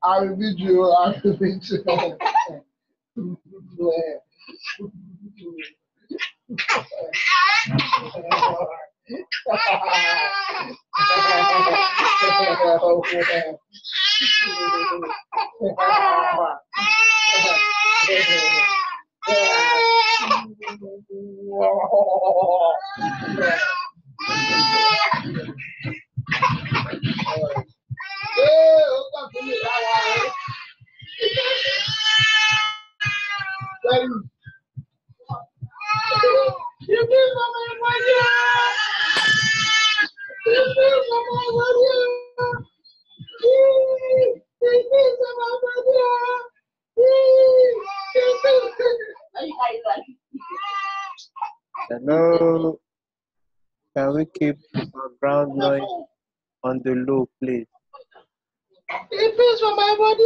I'll video. Hello, can we keep the background noise on the low, please? It feels for my body.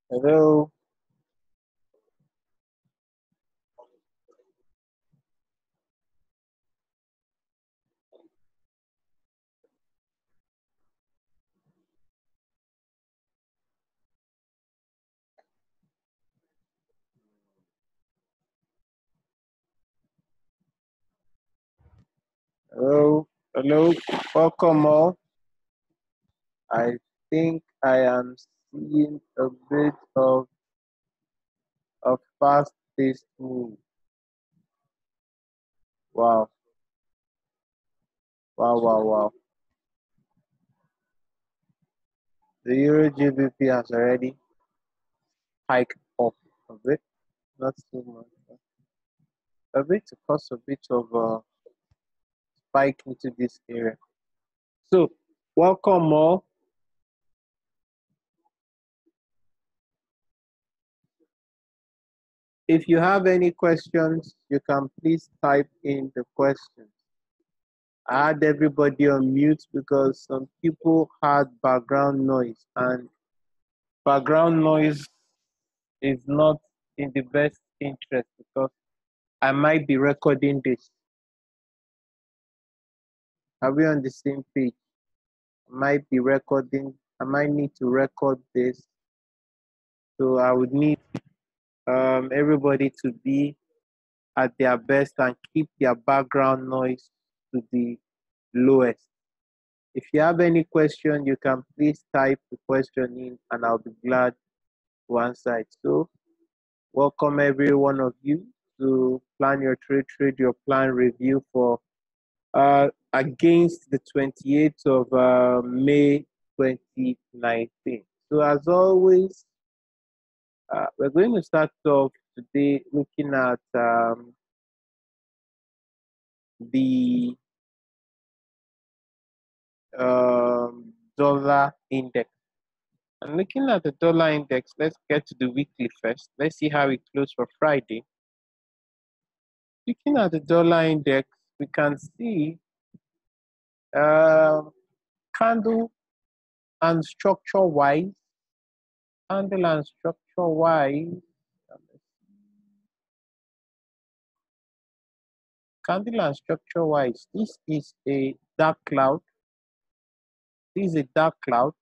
Hello. Hello, hello, welcome all. I think I am seeing a bit of a fast-paced move. Wow, wow. The EURGBP has already hiked up a bit, not too much, a bit to cause a bit of a spike into this area. So, welcome all. If you have any questions, you can please type in the questions. I had everybody on mute because some people had background noise, and background noise is not in the best interest because I might be recording this. Are we on the same page? I might be recording, I might need to record this. So I would need everybody to be at their best and keep their background noise to the lowest. If you have any question, you can please type the question in and I'll be glad to answer it. So welcome every one of you to plan your trade your plan review for against the 28th of May 2019. So as always, we're going to start off today looking at the dollar index. And looking at the dollar index, let's get to the weekly first. Let's see how it closed for Friday. Looking at the dollar index, we can see candle and structure wise, candle and structure wise, this is a dark cloud. This is a dark cloud,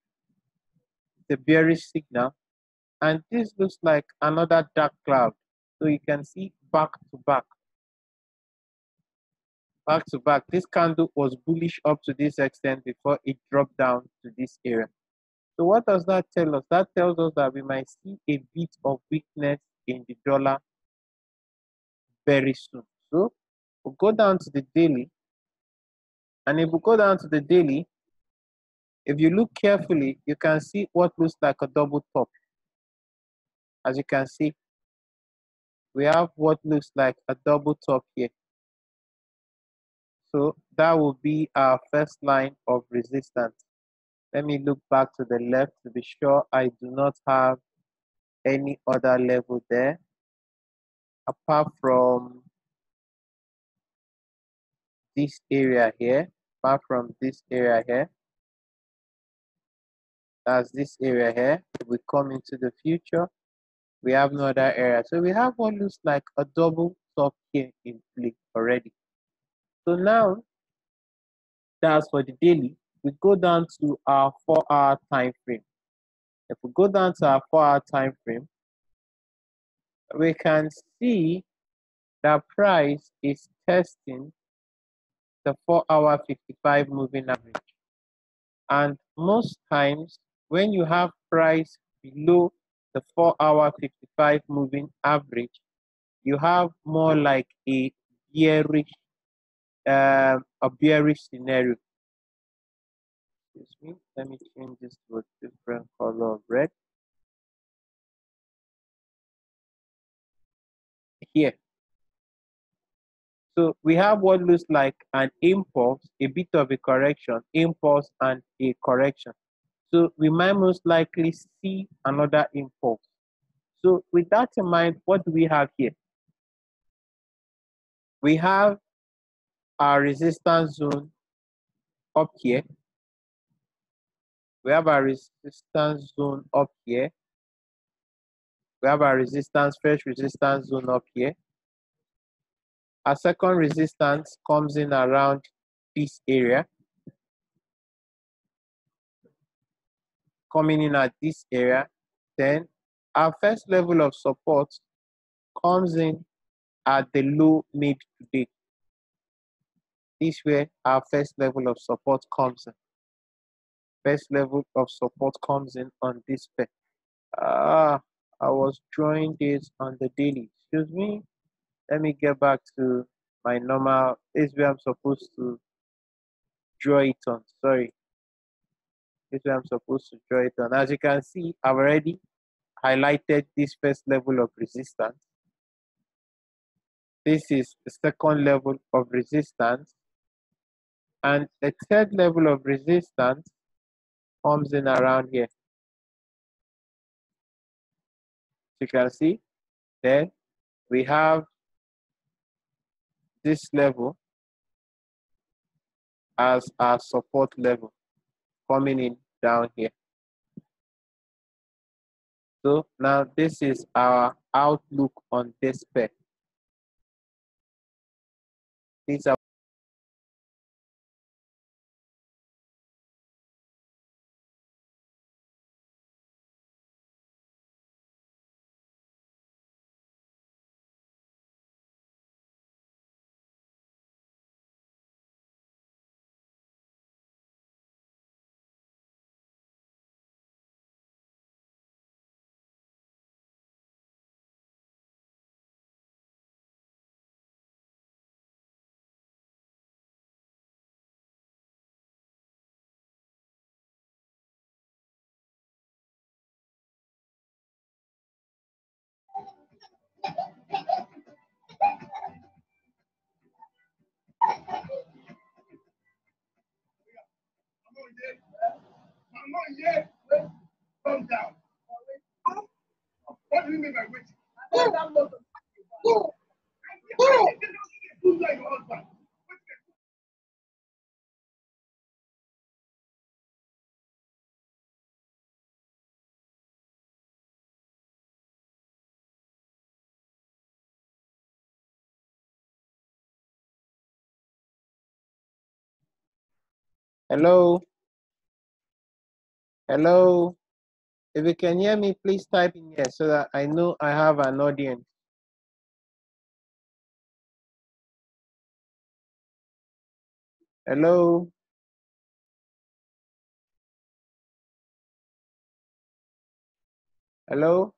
the bearish signal, and this looks like another dark cloud. So you can see back to back. This candle was bullish up to this extent before it dropped down to this area. So what does that tell us? That tells us that we might see a bit of weakness in the dollar very soon. So we'll go down to the daily, and if we go down to the daily, if you look carefully, you can see what looks like a double top. As you can see, we have what looks like a double top here. So that will be our first line of resistance. Let me look back to the left to be sure I do not have any other level there apart from this area here. Apart from this area here, that's this area here. If we come into the future, we have no other area. So we have what looks like a double top here in play already. So now that's for the daily. We go down to our 4-hour time frame. If we go down to our 4-hour time frame, we can see the price is testing the 4-hour 55 moving average. And most times when you have price below the 4-hour 55 moving average, you have more like a bearish scenario. Excuse me, let me change this to a different color of red. Here. So we have what looks like an impulse, a bit of a correction, impulse and a correction. So we might most likely see another impulse. So with that in mind, what do we have here? We have our resistance zone up here. We have our resistance zone up here. We have our first resistance zone up here. Our second resistance comes in around this area. Coming in at this area. Then our first level of support comes in at the low mid today. This way our first level of support comes in. First level of support comes in on this pair. I was drawing this on the daily. Excuse me. Let me get back to my normal. This is where I'm supposed to draw it on. Sorry. This is where I'm supposed to draw it on. As you can see, I've already highlighted this first level of resistance. This is the second level of resistance. And the third level of resistance comes in around here. You can see, then we have this level as our support level coming in down here. So now this is our outlook on this pair. These are Calm down. What do you mean by waiting? hello. Hello. If you can hear me, please type in here so that I know I have an audience. Hello. Hello.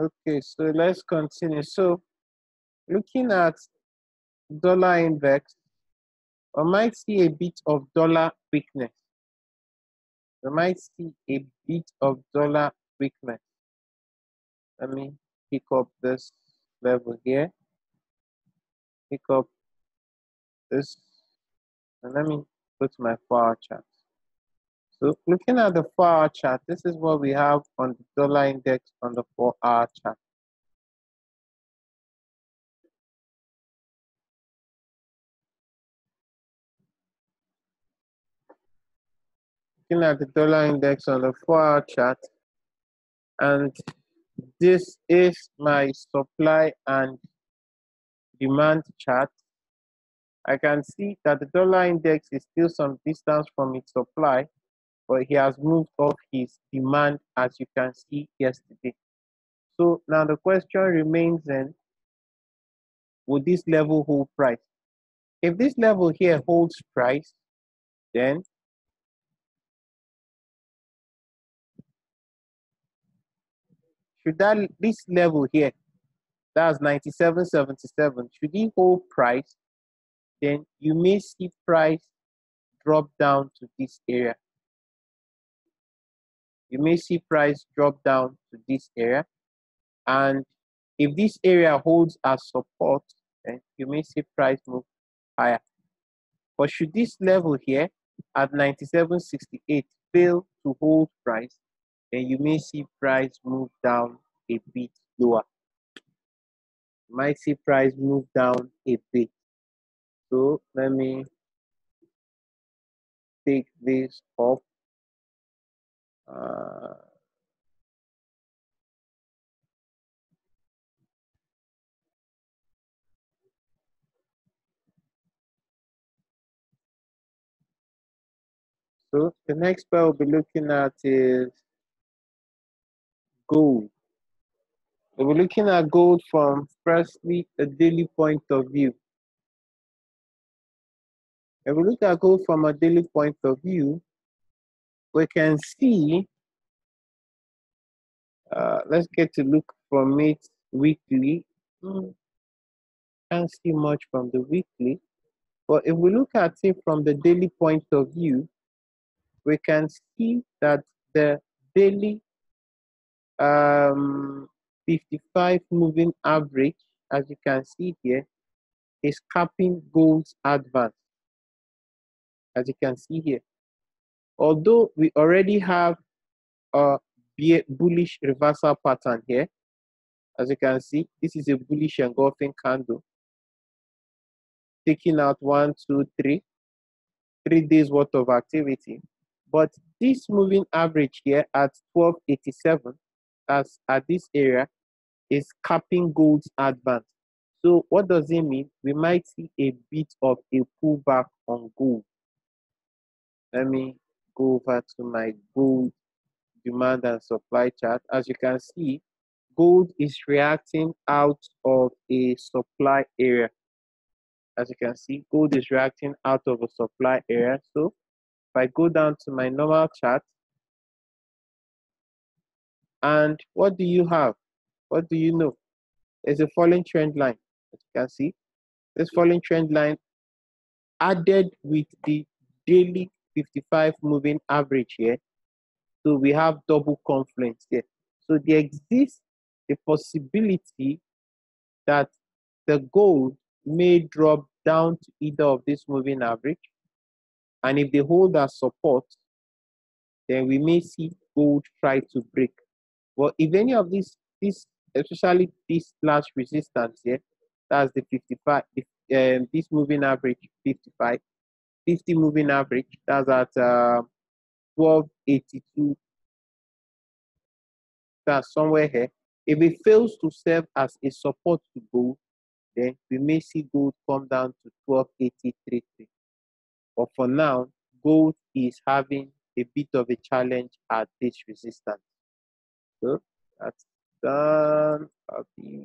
Okay, so let's continue. So looking at dollar index, I might see a bit of dollar weakness. We might see a bit of dollar weakness. Let me pick up this level here, pick up this, and let me go to my 4-hour chart. So looking at the 4-hour chart, this is what we have on the dollar index on the 4-hour chart. Looking at the dollar index on the 4-hour chart, and this is my supply and demand chart. I can see that the dollar index is still some distance from its supply, but he has moved off his demand, as you can see yesterday. So now the question remains then, would this level hold price? If this level here holds price, then should this level here, that's 97.77, should it hold price, then you may see price drop down to this area. You may see price drop down to this area, and if this area holds as support, then you may see price move higher. But should this level here at 97.68 fail to hold price, then you may see price move down a bit lower. You might see price move down a bit. So let me take this up. So the next pair we'll be looking at is gold. We'll be looking at gold from firstly a daily point of view. If we look at gold from a daily point of view, we can see, let's get to look from it weekly. Can't see much from the weekly, but if we look at it from the daily point of view, we can see that the daily 55 moving average, as you can see here, is capping gold's advance, as you can see here. Although we already have a bullish reversal pattern here, as you can see, this is a bullish engulfing candle, taking out 1, 2, 3 days worth of activity. But this moving average here at 1287, as at this area, is capping gold's advance. So what does it mean? We might see a bit of a pullback on gold. Let me go over to my gold demand and supply chart. As you can see, gold is reacting out of a supply area. As you can see, gold is reacting out of a supply area. So if I go down to my normal chart, and what do you have? What do you know? There's a falling trend line. As you can see, this falling trend line added with the daily 55 moving average here. So we have double confluence here. So there exists a possibility that the gold may drop down to either of this moving average. And if they hold as support, then we may see gold try to break. But if any of these, especially this last resistance here, that's the 55, this moving average 55, 50 moving average, that's at 1282, that's somewhere here. If it fails to serve as a support to gold, then we may see gold come down to 1283. But for now, gold is having a bit of a challenge at this resistance. So that's done. Copy.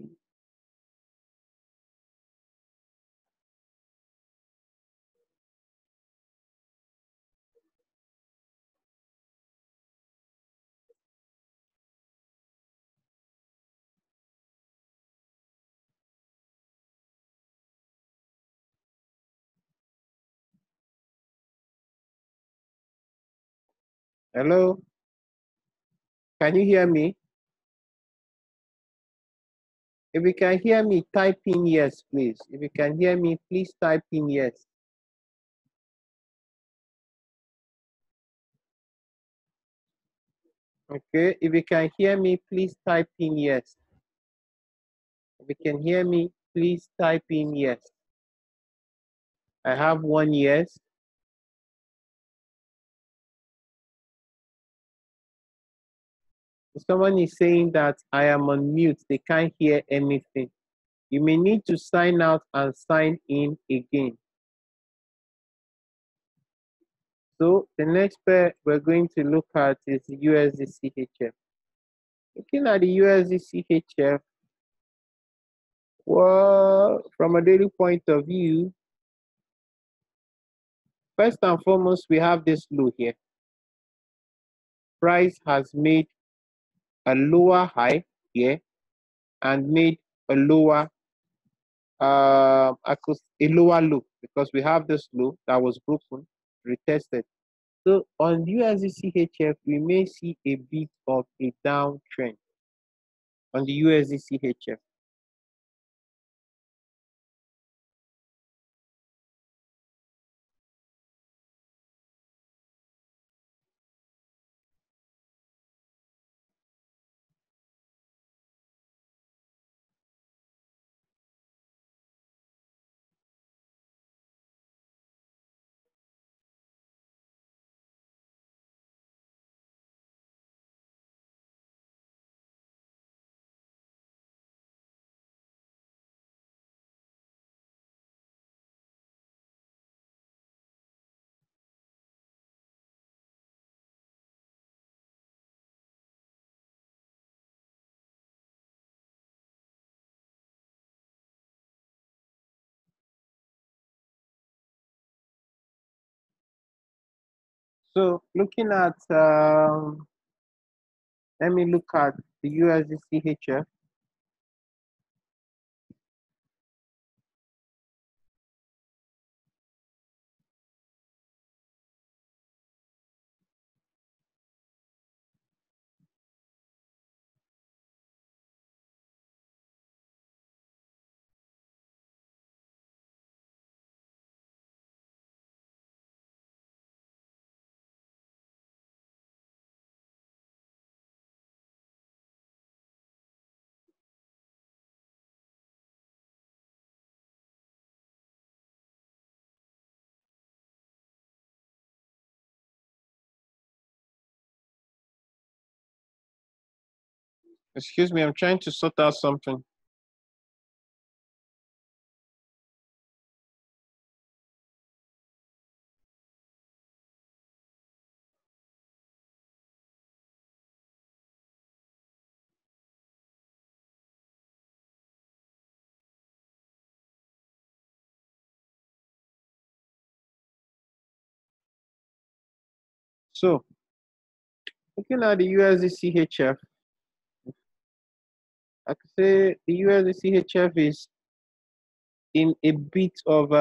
Hello? Can you hear me? If you can hear me, type in yes, please. If you can hear me, please type in yes. Okay, if you can hear me, please type in yes. If you can hear me, please type in yes. I have one yes. Someone is saying that I am on mute, they can't hear anything. You may need to sign out and sign in again. So the next pair we're going to look at is the USDCHF. Looking at the USDCHF, well, from a daily point of view, first and foremost, we have this low here. Price has made a lower high here and made a lower a lower low, because we have this low that was broken, retested. So on USDCHF, we may see a bit of a downtrend on the USDCHF. So looking at, let me look at the USDCHF. Excuse me, I'm trying to sort out something. So looking at the USDCHF, I could say the USDCHF is in a bit of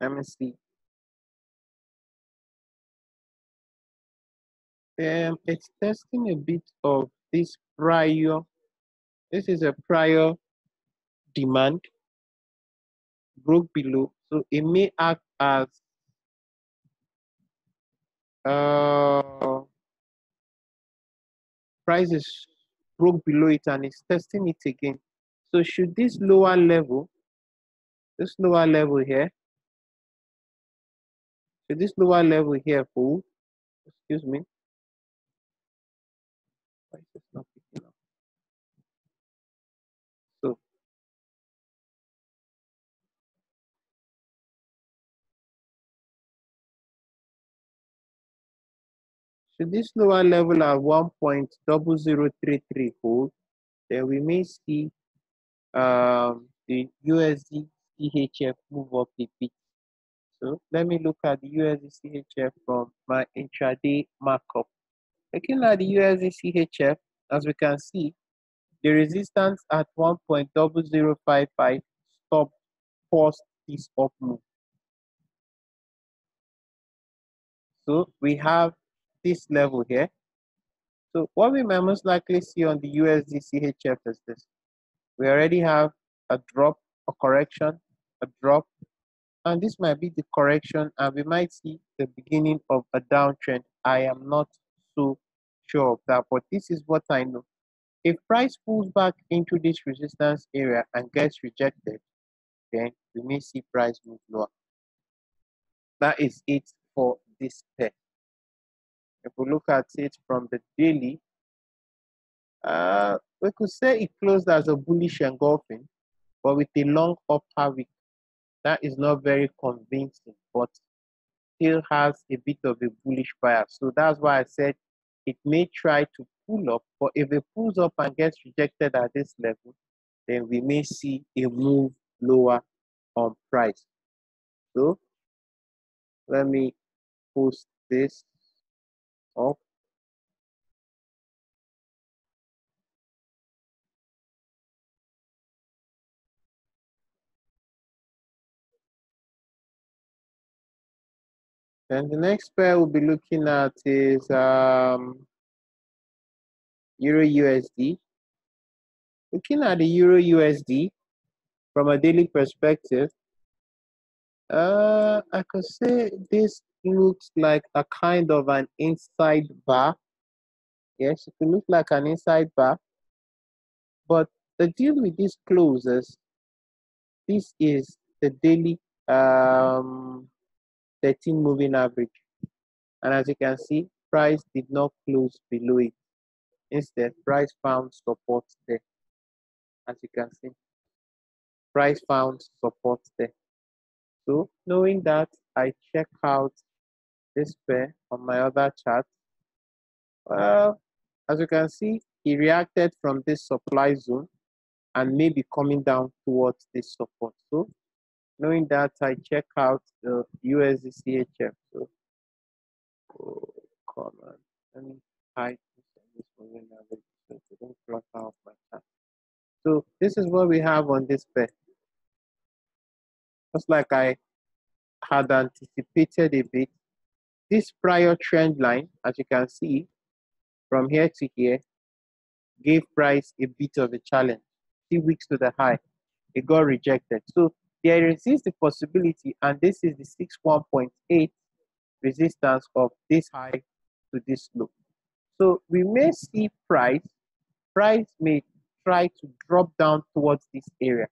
let me see. It's testing a bit of this prior. This is a prior demand, broke below, so it may act as prices broke below it and it's testing it again. So should this lower level here, should this lower level here hold? Excuse me. Why is this not picking up? So should this lower level at 1.0033 hold, then we may see the USD CHF move up a bit. So let me look at the USD CHF from my intraday markup. Looking at the USD CHF, as we can see, the resistance at 1.0055 stop forced this up move. So we have this level here. So what we might most likely see on the USDCHF is this. We already have a drop, a correction, a drop, and this might be the correction, and we might see the beginning of a downtrend. I am not so sure of that, but this is what I know. If price pulls back into this resistance area and gets rejected, then we may see price move lower. That is it for this pair. If we look at it from the daily, we could say it closed as a bullish engulfing, but with a long upper wick. That is not very convincing, but still has a bit of a bullish bias. So that's why I said it may try to pull up, but if it pulls up and gets rejected at this level, then we may see a move lower on price. So let me post this up. And the next pair we'll be looking at is EURUSD. Looking at the EURUSD from a daily perspective, I could say this looks like a kind of an inside bar. Yes, it could look like an inside bar. But the deal with this closes, this is the daily 13 moving average. And as you can see, price did not close below it. Instead, price found support there. As you can see, price found support there. So knowing that, I check out this pair on my other chart. As you can see, he reacted from this supply zone and may be coming down towards this support. So knowing that, I check out the USDCHF. So come on, let me hide this moving average so it don't block out my chart. So this is what we have on this pair. Just like I had anticipated a bit, this prior trend line, as you can see, from here to here, gave price a bit of a challenge. 3 weeks to the high, it got rejected. So there exists the possibility, and this is the 61.8 resistance of this high to this low. So we may see price may try to drop down towards this area.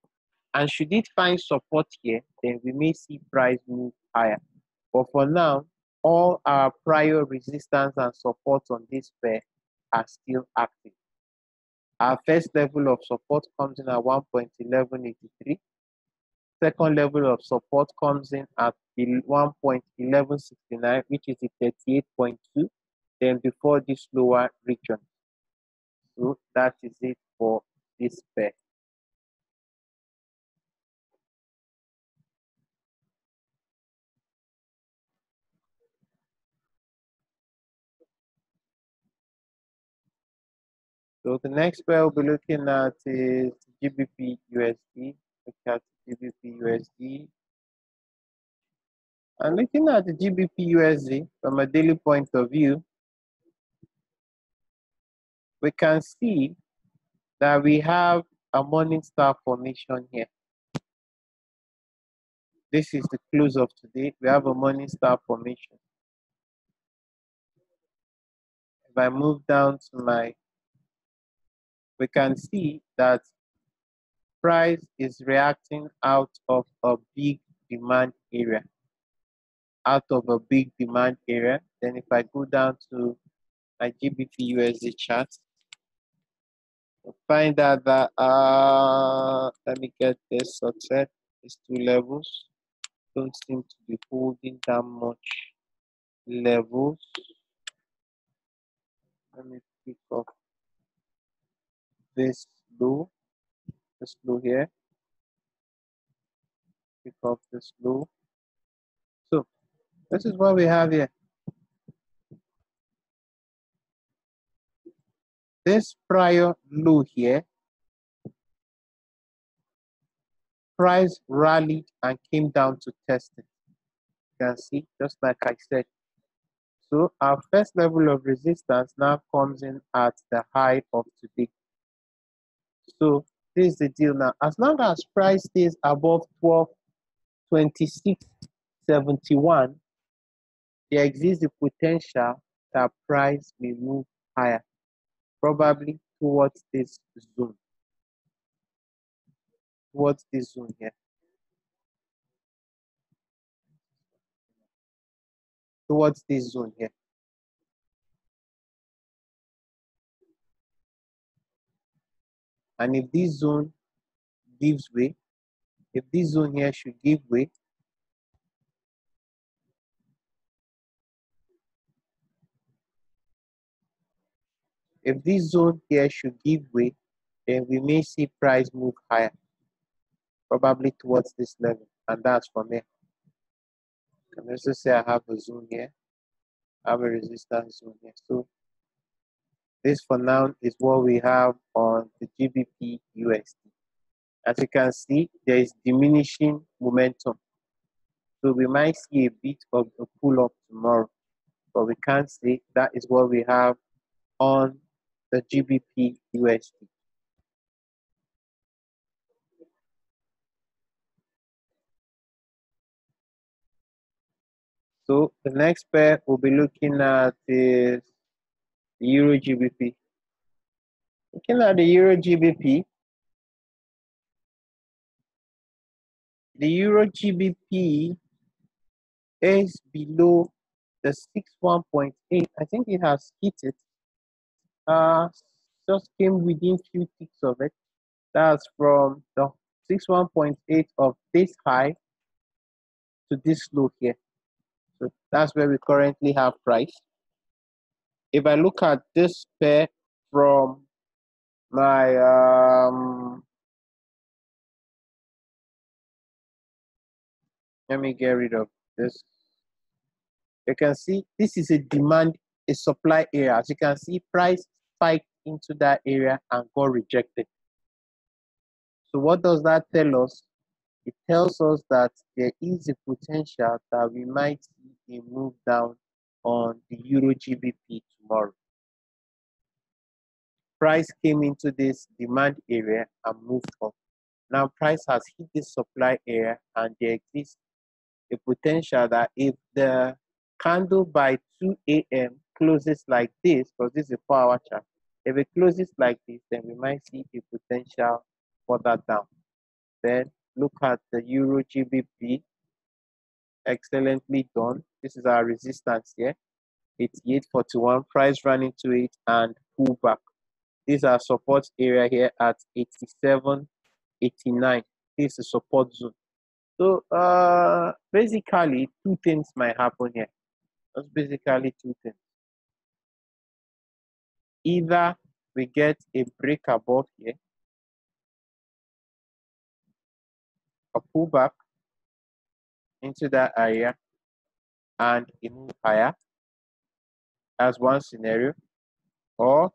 And should it find support here, then we may see price move higher. But for now, all our prior resistance and support on this pair are still active. Our first level of support comes in at 1.1183. Second level of support comes in at 1.1169, which is the 38.2. Then before this lower region. So that is it for this pair. So the next pair we'll be looking at is GBPUSD. Look at GBPUSD. And looking at the GBPUSD from a daily point of view, we can see that we have a morning star formation here. This is the close of today. We have a morning star formation. If I move down to we can see that price is reacting out of a big demand area. Then if I go down to my GBPUSD chart, you'll find out that let me get this sorted. These two levels don't seem to be holding that much levels. Let me pick up this low here. Pick up this low. So this is what we have here. This prior low here, price rallied and came down to test it. You can see, just like I said, So our first level of resistance now comes in at the high of today. So this is the deal now. As long as price stays above 1226.71, there exists the potential that price may move higher, probably towards this zone. Towards this zone here. Towards this zone here. And if this zone gives way, if this zone here should give way, if this zone here should give way, then we may see price move higher, probably towards this level, and that's for me. And let's just say I have a zone here, I have a resistance zone here. So this for now is what we have on the GBPUSD. As you can see, there is diminishing momentum. So we might see a bit of a pull up tomorrow, but we can't say that is what we have on the GBPUSD. So the next pair we'll be looking at is the EURGBP. Looking at the EURGBP, the EURGBP is below the 61.8. I think it has hit it. Just came within few ticks of it. That's from the 61.8 of this high to this low here. So that's where we currently have price. If I look at this pair from my let me get rid of this. You can see this is a demand, a supply area. As you can see, price spiked into that area and got rejected. So what does that tell us? It tells us that there is a potential that we might see a move down on the EURGBP tomorrow. Price came into this demand area and moved up. Now price has hit this supply area, and there exists a potential that if the candle by 2 a.m. closes like this, because this is a 4-hour chart, if it closes like this, then we might see a potential for that down. Then look at the EURGBP. Excellently done. This is our resistance here. 88.41. Price ran into it and pull back. These are support area here at 87.89. This is a support zone. So basically, two things might happen here. That's basically two things. Either we get a break above here, a pullback into that area, and a move higher. That's one scenario. Or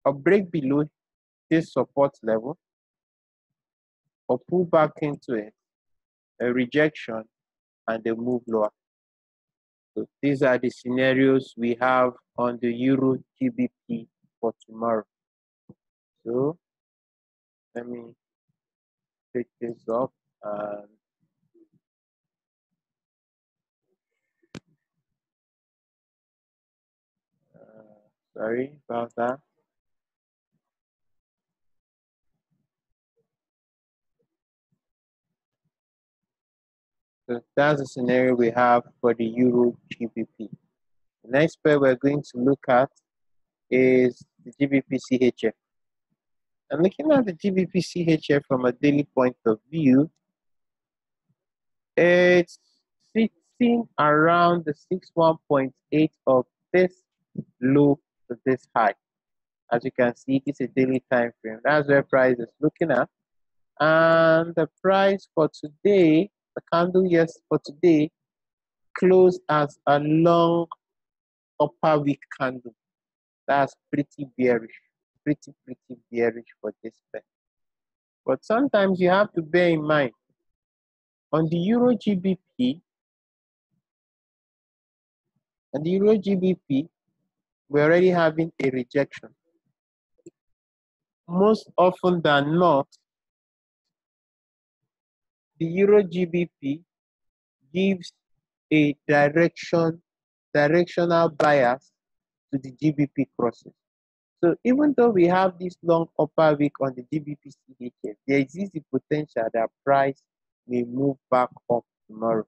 a break below this support level, or pull back into it, a rejection, and a move lower. So these are the scenarios we have on the EURGBP for tomorrow. So let me pick this up and sorry about that. So that's the scenario we have for the EURGBP. The next pair we're going to look at is the GBPCHF. And looking at the GBPCHF from a daily point of view, it's sitting around the 61.8 of this low to this high. As you can see, it's a daily time frame. That's where price is looking at. And the price for today, the candle yes for today, closed as a long upper week candle. That's pretty bearish, pretty bearish for this pair. But sometimes you have to bear in mind, on the EURGBP, And the EURGBP, we're already having a rejection. Most often than not, the EURGBP gives a directional bias to the GBP crosses. So even though we have this long upper wick on the GBPCHF, there exists the potential that price may move back up tomorrow,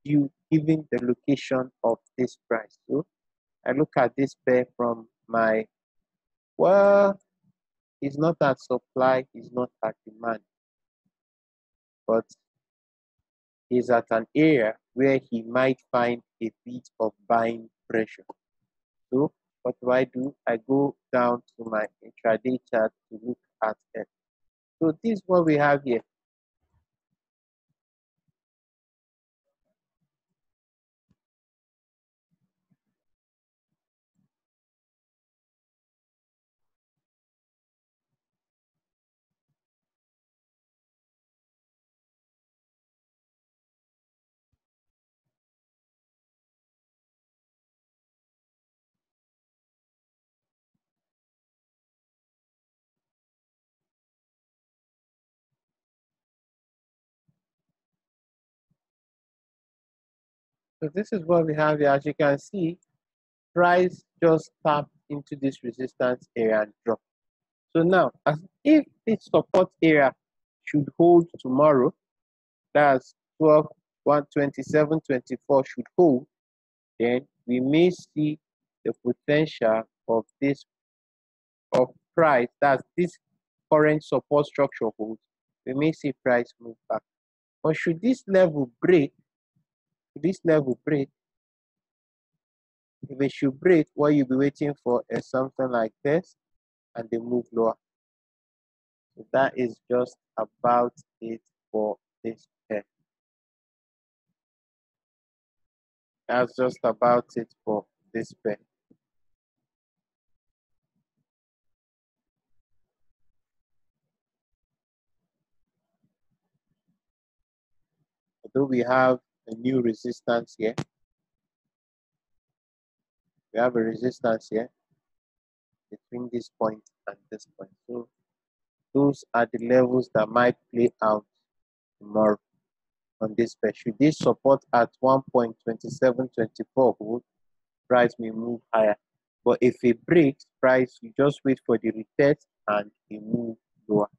due given the location of this price. So I look at this pair from my, well, it's not at supply, it's not at demand, but is at an area where he might find a bit of buying pressure. So what do? I go down to my intraday chart to look at it. So this is what we have here. So this is what we have here. As you can see, price just tapped into this resistance area and dropped. So now, as if this support area should hold tomorrow, that's 12, 127, 24 should hold, then we may see the potential of this price, that's this current support structure holds, we may see price move back. But should this level break, if it should break, what you'll be waiting for is something like this and they move lower. So that is just about it for this pair. That's just about it for this pair. Although we have a new resistance here, we have a resistance here between this point and this point. So those are the levels that might play out tomorrow on this pair. Should this support at 1.2724 hold, price may move higher. But if it breaks, price, you just wait for the retest and it move lower.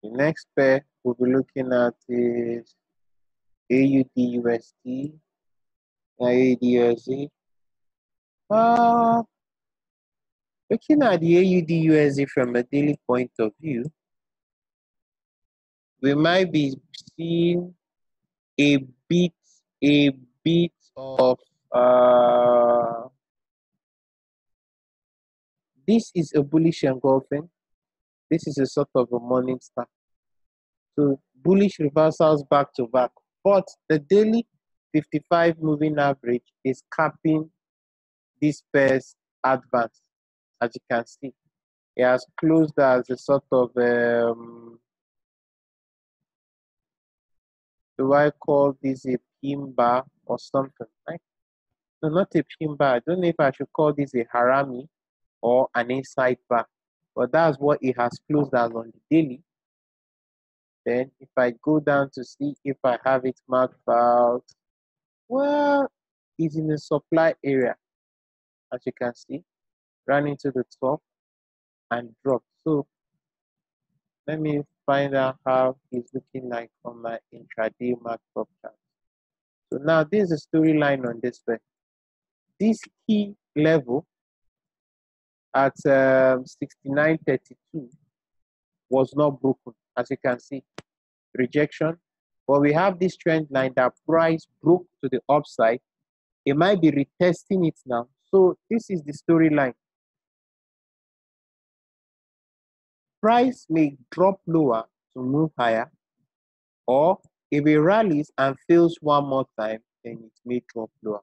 The next pair we'll be looking at is AUDUSD, AUDUSD. Looking at the AUDUSD from a daily point of view, we might be seeing a bit of this is a bullish engulfing. This is a sort of a morning star. So bullish reversals back to back, but the daily 55 moving average is capping this pair's advance. As you can see, it has closed as a sort of do I call this a pin bar or something, right? No, not a pin bar. I don't know if I should call this a harami or an inside bar, but that's what it has closed as on the daily. Then if I go down to see if I have it marked out, well, it's in the supply area, as you can see, ran into the top and dropped. So let me find out how it's looking like on my intraday markup chart. So now this is a storyline on this way. This key level at 69.32 was not broken, as you can see, rejection. But we have this trend line that price broke to the upside. It might be retesting it now. So this is the storyline. Price may drop lower to move higher, or If it rallies and fails one more time, then it may drop lower.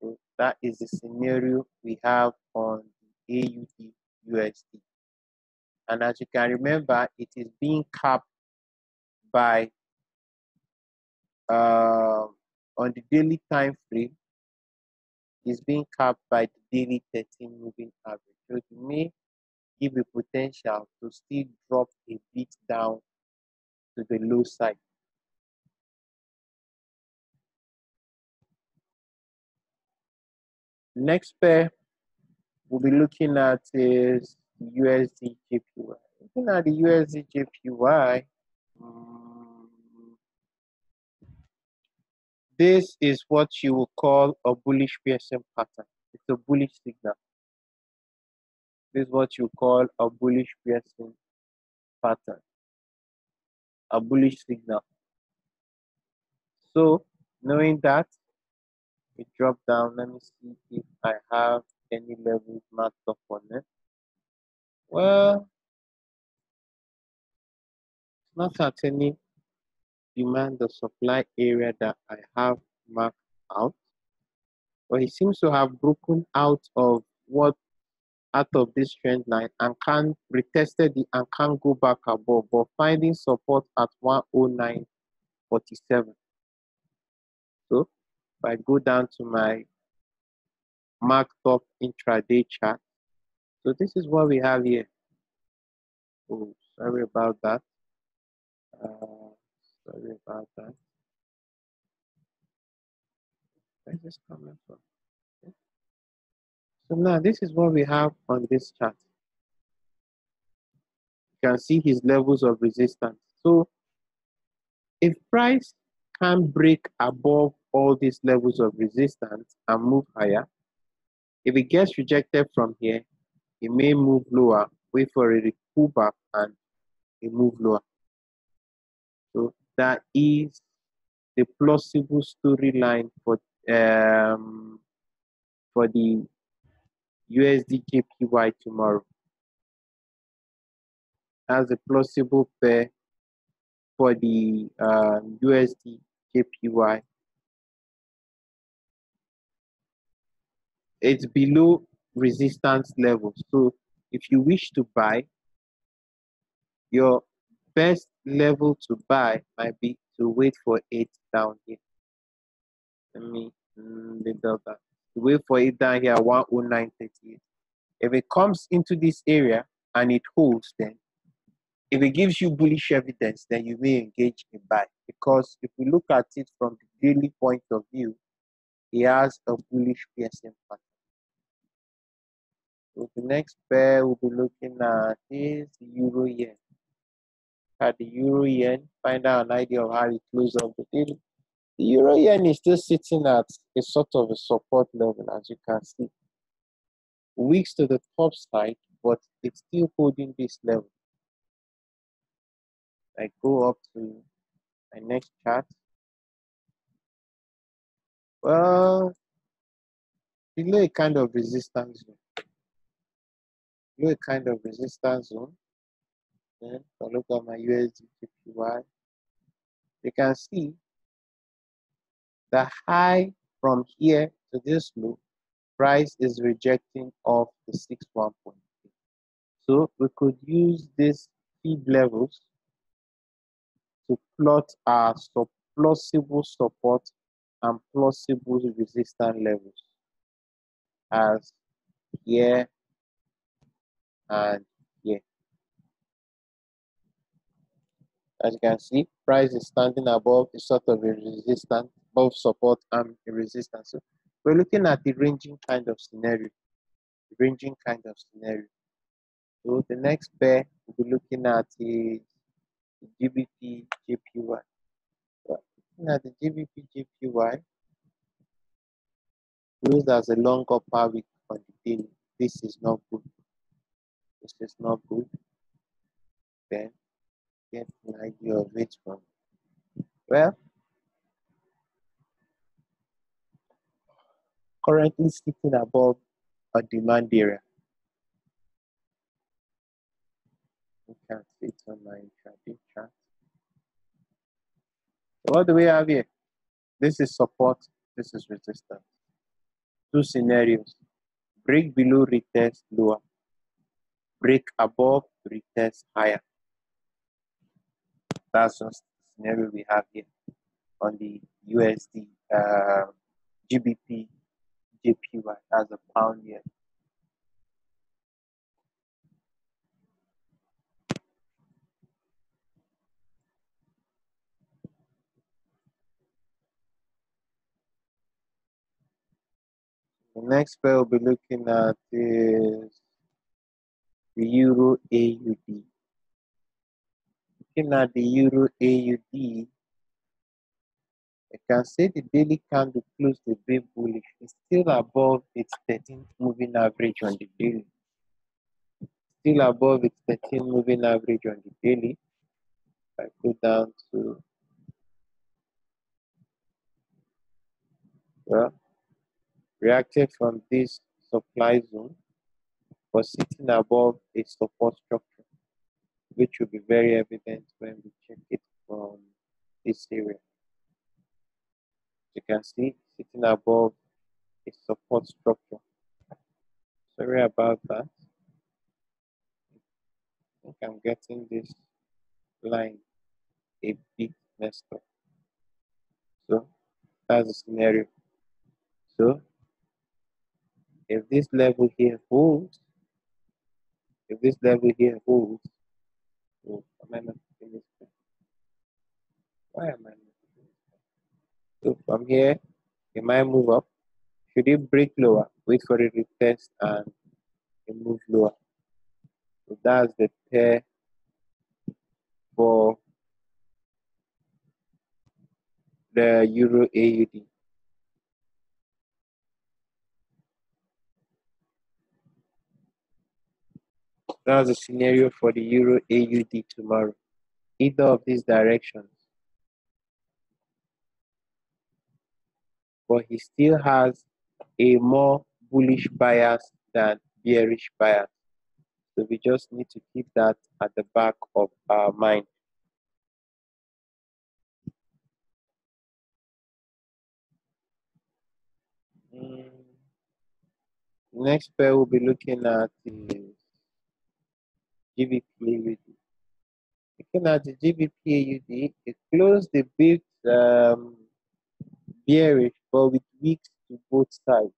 So that is the scenario we have on the AUDUSD. And as you can remember, it is being capped by on the daily time frame, is being capped by the daily 13 moving average. So it may give a potential to still drop a bit down to the low side. Next pair we'll be looking at is USDJPY. Looking at the USDJPY, this is what you will call a bullish piercing pattern. It's a bullish signal. This is what you call a bullish piercing pattern, a bullish signal. So, knowing that, we drop down. Let me see if I have any levels marked up on it. Well, not at any demand or supply area that I have marked out, but it seems to have broken out of this trend line and can't retested it and can't go back above, but finding support at 109.47. So if I go down to my marked up intraday chart, so this is what we have here. Oh, sorry about that. Sorry about that. Where's this coming from? Okay. So now this is what we have on this chart. You can see his levels of resistance. So if price can break above all these levels of resistance and move higher, if it gets rejected from here, it may move lower, wait for a pullback and it move lower. So that is the plausible storyline for the USDJPY tomorrow. As a plausible pair for the USDJPY. It's below resistance level. So if you wish to buy, your best level to buy might be to wait for it down here. Let me label that. Wait for it down here, 109.38. If it comes into this area and it holds, then if it gives you bullish evidence, then you may engage in buy. Because if we look at it from the daily point of view, it has a bullish piercing pattern. So the next pair we'll be looking at is the Euro Yen. At the Euro Yen, find out an idea of how it closes up the daily. The Euro Yen is still sitting at a sort of a support level, as you can see. Weeks to the top side, but it's still holding this level. I go up to my next chart. Well, below a kind of resistance zone. Below a kind of resistance zone. Then I look at my USDJPY. You can see the high from here to this low, price is rejecting off the 61.3. So we could use these feed levels to plot our plausible support and plausible resistance levels as here and here. As you can see, price is standing above a sort of a resistance, both support and a resistance. So we're looking at the ranging kind of scenario. So the next pair we'll be looking at is the GBPJPY. So looking at the GBPJPY, closed as a long upper wick on the daily. This is not good. This is not good. Then get an idea of it from. Well, currently sitting above a demand area. You can see it on my intraday chart. What do we have here? This is support, this is resistance. Two scenarios. Break below, retest lower. Break above, retest higher. That's just the scenario we have here on the USD GBP JPY as a pound here. The next pair we'll be looking at is the Euro AUD. Looking at the Euro AUD, I can say the daily candle closed a bit bullish. It's still above its 13th moving average on the daily. Still above its 13th moving average on the daily. I go down to, well, reacted from this supply zone, but sitting above a support structure, which will be very evident when we check it from this area. You can see sitting above a support structure. Sorry about that. I think I'm getting this line a bit messed up. So that's the scenario. So if this level here holds, oh, am I not finished? Why am I not finished? So from here, it might move up. Should it break lower, wait for it to retest and it move lower. So that's the pair for the Euro AUD. That's the scenario for the Euro AUD tomorrow. Either of these directions. But he still has a more bullish bias than bearish bias. So we just need to keep that at the back of our mind. Next pair we'll be looking at is GBPAUD. Looking at the GBPAUD, it closed a bit bearish, but with wicks to both sides.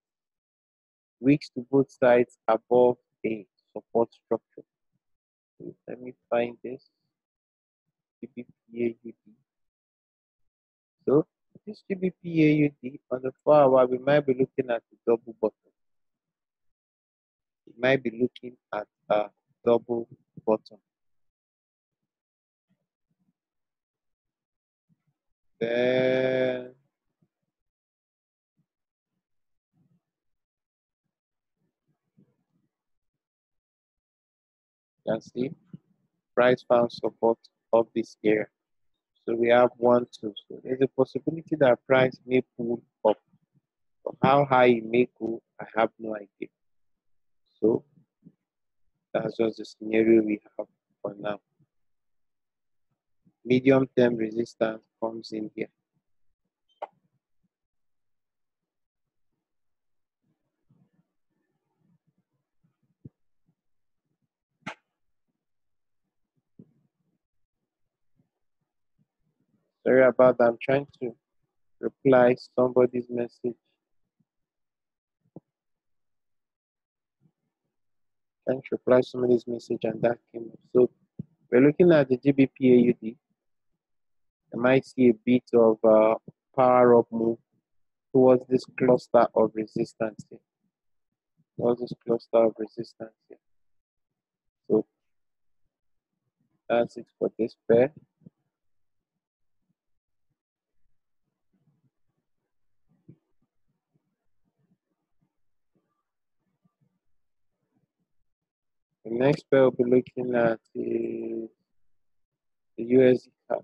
Wicks to both sides above a support structure. So let me find this GBPAUD. So this GBPAUD on the 4-hour, we might be looking at a double bottom. We might be looking at a double bottom. Then you can see price found support of this area. So we have 1, 2. So there's a possibility that price may pull up. But how high it may go, I have no idea. So that's just the scenario we have for now. Medium term resistance comes in here. Sorry about that. I'm trying to reply somebody's message. Trying to reply somebody's message and that came up. So we're looking at the GBPAUD. I might see a bit of power up move towards this cluster of resistance here. Towards this cluster of resistance here. So that's it for this pair. The next pair we'll be looking at is the USDCAD.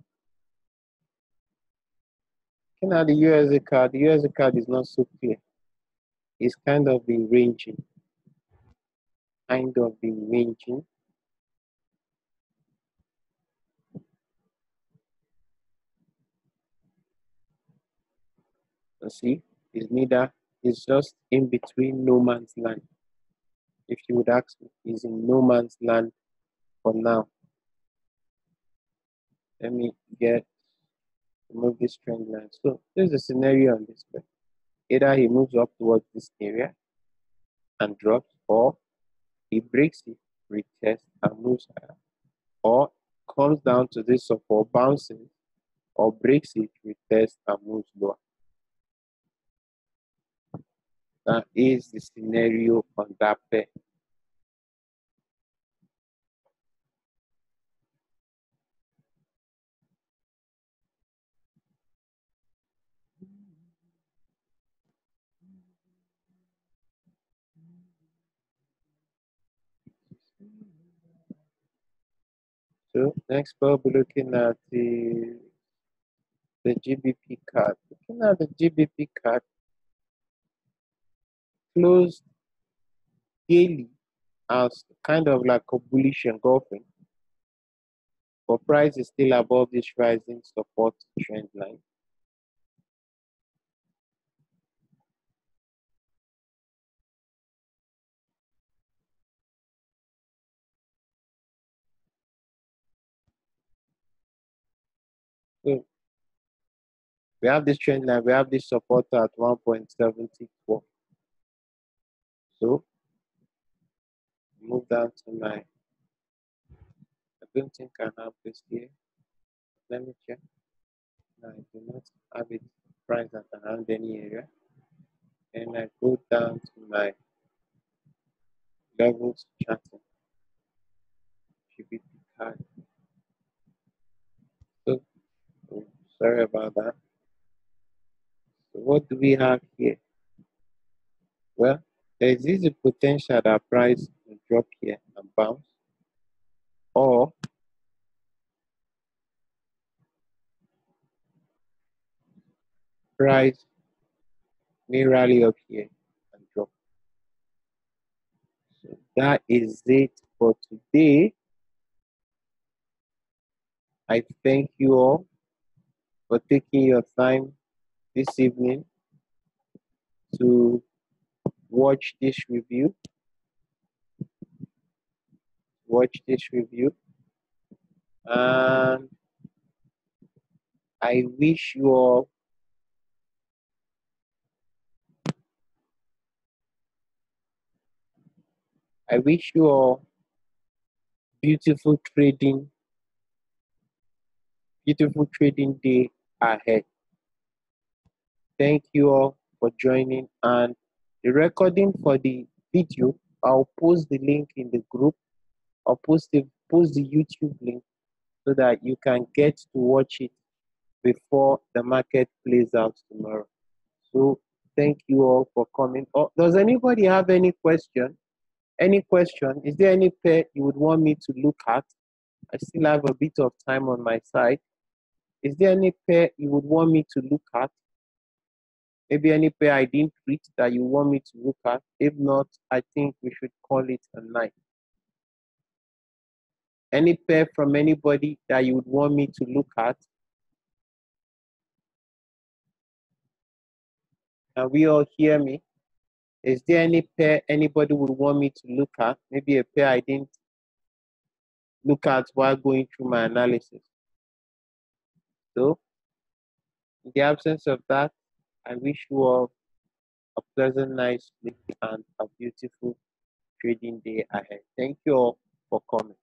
Looking at the USDCAD is not so clear. It's kind of been ranging. See, it's just in between no man's land. If you would ask me, it's in no man's land for now. Let me remove this trend line. So there's a scenario on this way. Either he moves up towards this area and drops, or he breaks it, retests, and moves higher, or comes down to this support, bounces, or breaks it, retests, and moves lower. That is the scenario on that pair. So next we'll be looking at the GBPCAD. Looking at the GBPCAD, closed daily as kind of like a bullish engulfing, but price is still above this rising support trend line. So we have this trend line, we have this support at 1.74. So move down to my, I don't think I have this here. Let me check. No, I do not have it priced at around any area. And I go down to my levels charting, GBPCAD. So, sorry about that. So what do we have here? Well, there is a potential that price will drop here and bounce, or price may rally up here and drop. So that is it for today. I thank you all for taking your time this evening to watch this review. And I wish you all beautiful trading day ahead. Thank you all for joining, and the recording for the video, I'll post the link in the group. I'll post the YouTube link so that you can get to watch it before the market plays out tomorrow. So thank you all for coming. Oh, does anybody have any question? Any question? Is there any pair you would want me to look at? I still have a bit of time on my side. Is there any pair you would want me to look at? Maybe any pair I didn't read that you want me to look at? If not, I think we should call it a night. Any pair from anybody that you would want me to look at? Can we all hear me? Is there any pair anybody would want me to look at? Maybe a pair I didn't look at while going through my analysis. So, in the absence of that, I wish you all a pleasant night sleep and a beautiful trading day ahead. Thank you all for coming.